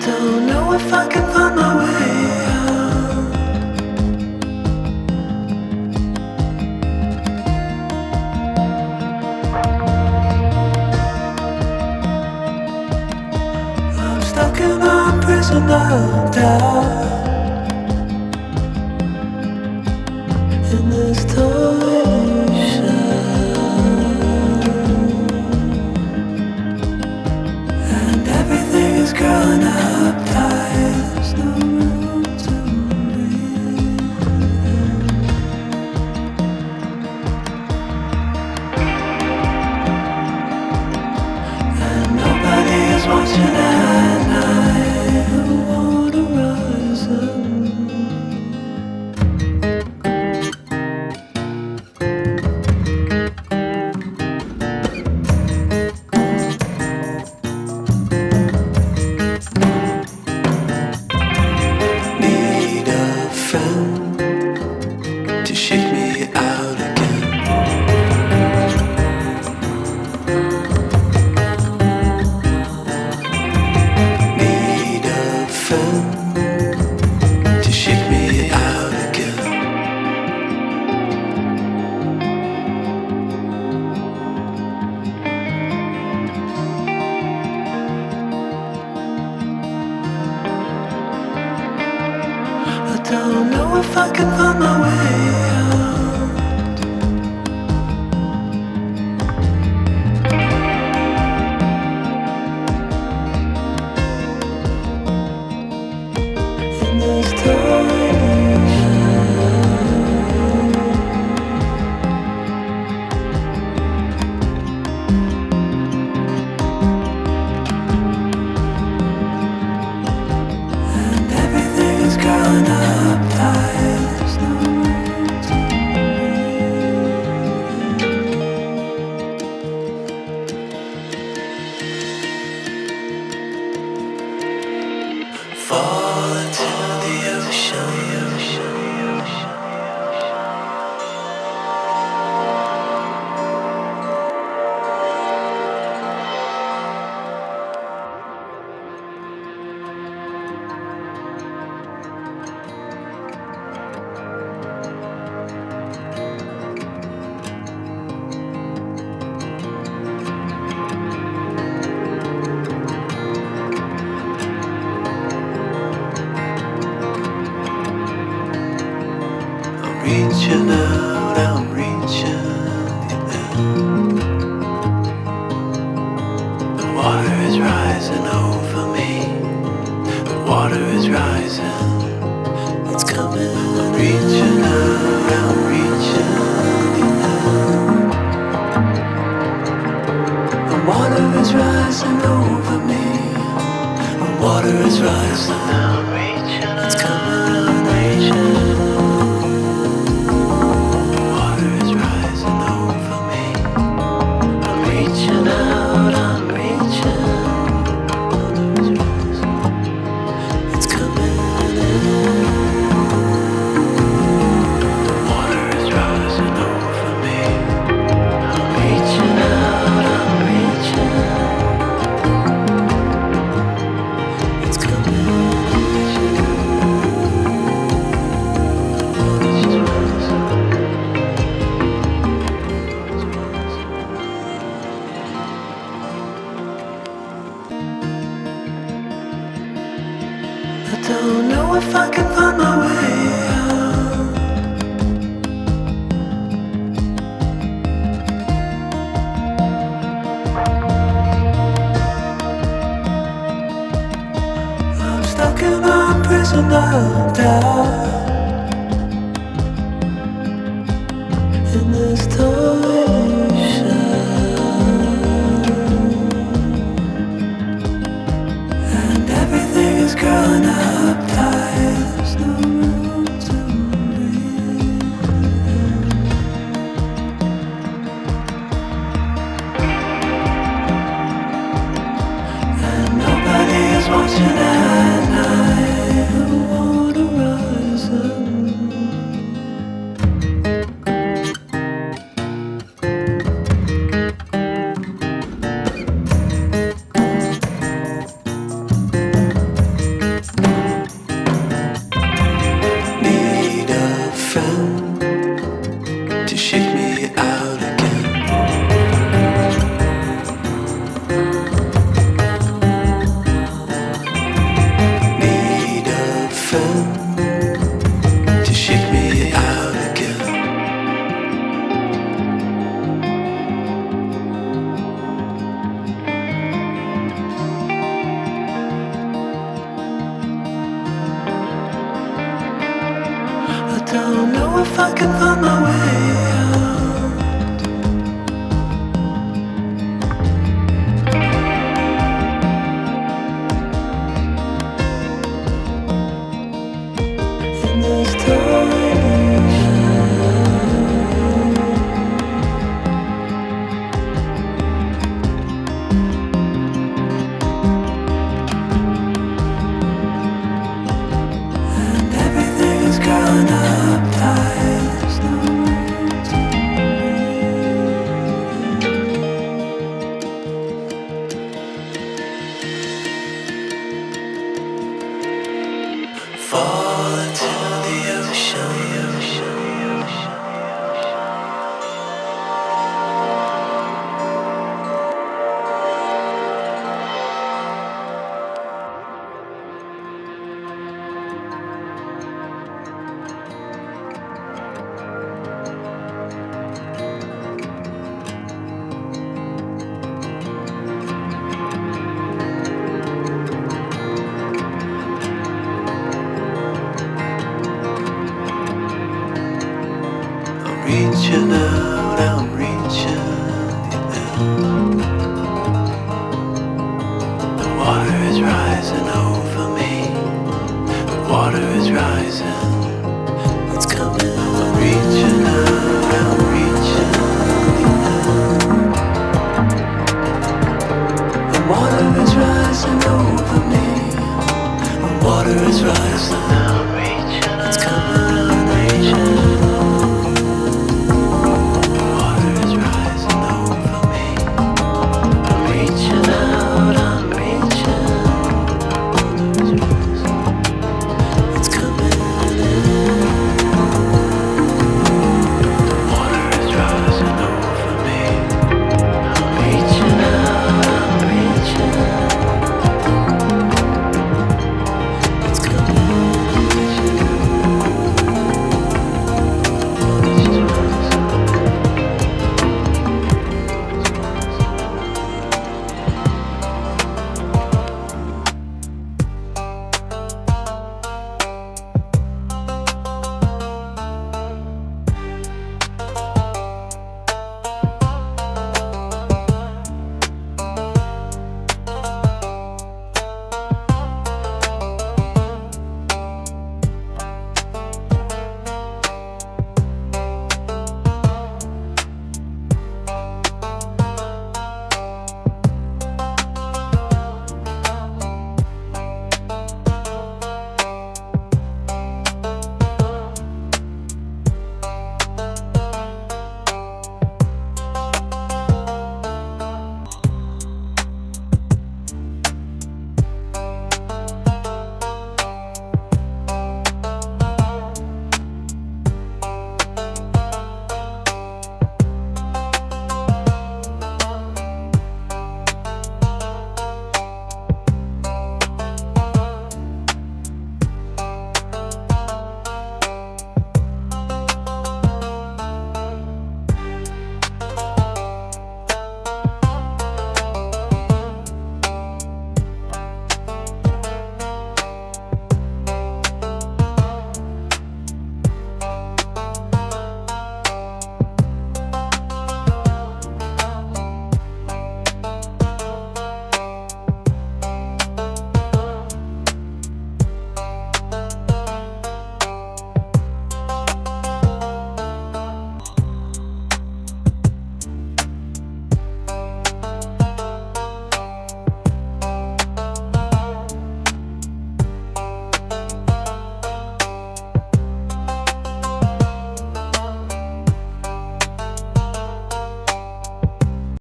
Don't know if I can find my way out. I'm stuck in a prison of doubt. In this tiny shell, and everything is growing up tight. There's no room to breathe. And nobody is watching at night. The water rising. Need a friend to shake me out again. Need a friend to shake me out again. I don't know if I can find my way out. In this tiny shell, and everything is growing up tight. There's no room to breathe. Fall into the ocean. I'm reaching out, I'm reaching in. The water is rising over me. The water is rising. It's coming. I'm reaching out, I'm reaching in. The water is rising over me. The water is rising. I'm reaching. It's coming. I'm reaching. Water is rising over me. I'm reaching out, I'm reaching. Water is rising. It's coming in. Water is rising over me. I'm reaching out, I'm reaching. It's coming. I don't know if I can find my way out. I'm stuck in a prison of doubt. In this tiny shell, and everything is growing up tight. There's no room to breathe. And nobody is watching at night. The water rising. reaching out, I'm reaching out. The water is rising over me. The water is rising. It's coming. I'm reaching out, I'm reaching out. The water is rising over me. The water is rising now.